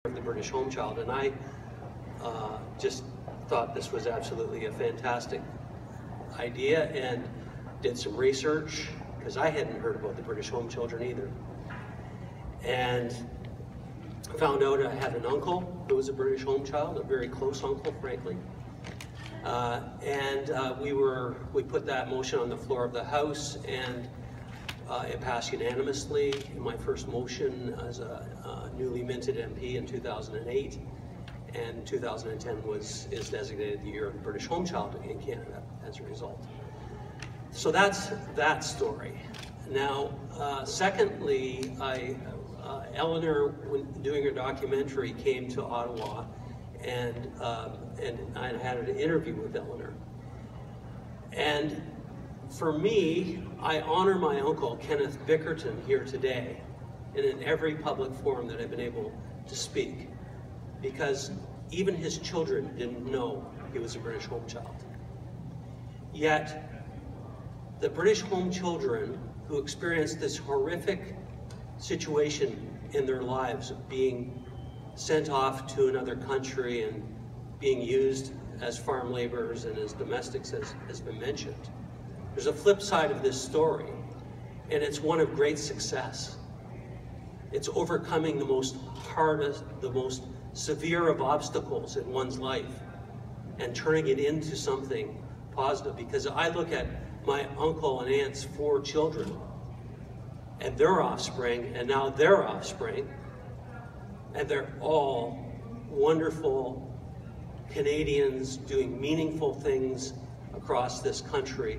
of the British home child, and I just thought this was absolutely a fantastic idea and did some research because I hadn't heard about the British home children either. And found out I had an uncle who was a British home child, a very close uncle, frankly. We put that motion on the floor of the House, and it passed unanimously. My first motion as a newly minted MP in 2008, and 2010 is designated the year of the British home child in Canada as a result. So that's that story. Now, secondly, Eleanor, when doing her documentary, came to Ottawa, and I had an interview with Eleanor. And for me, I honor my uncle, Kenneth Bickerton, here today, and in every public forum that I've been able to speak, because even his children didn't know he was a British home child. Yet, the British home children who experienced this horrific situation in their lives of being sent off to another country and being used as farm laborers and as domestics, as has been mentioned. There's a flip side of this story, and it's one of great success. It's overcoming the most hardest, the most severe of obstacles in one's life and turning it into something positive. Because I look at my uncle and aunt's 4 children and their offspring, and now their offspring, and they're all wonderful Canadians doing meaningful things across this country.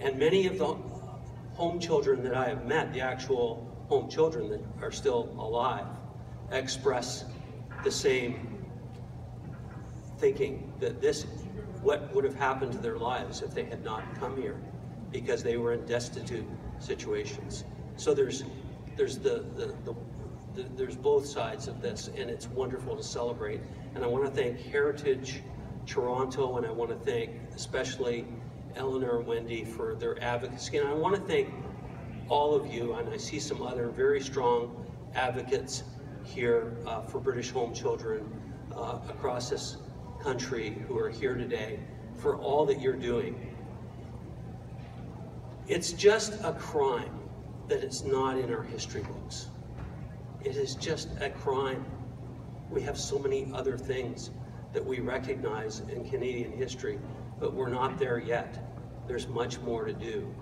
And many of the home children that I have met, the actual home children that are still alive, express the same thinking, that what would have happened to their lives if they had not come here, because they were in destitute situations. So there's both sides of this, and it's wonderful to celebrate. And I want to thank Heritage Toronto, and I want to thank especially Eleanor and Wendy for their advocacy. And I want to thank all of you, and I see some other very strong advocates here for British home children across this country who are here today, for all that you're doing. It's just a crime that it's not in our history books. It is just a crime. We have so many other things that we recognize in Canadian history, but we're not there yet. There's much more to do.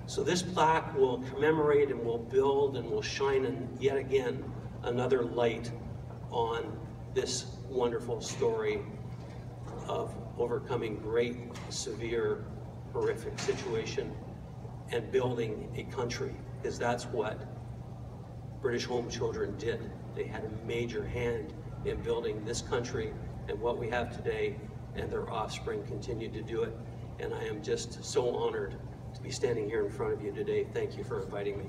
So this plaque will commemorate and will build and will shine yet again another light on this wonderful story of overcoming great, severe, horrific situation and building a country, because that's what British home children did. They had a major hand in building this country and what we have today, and their offspring continued to do it. And I am just so honored to be standing here in front of you today. Thank you for inviting me.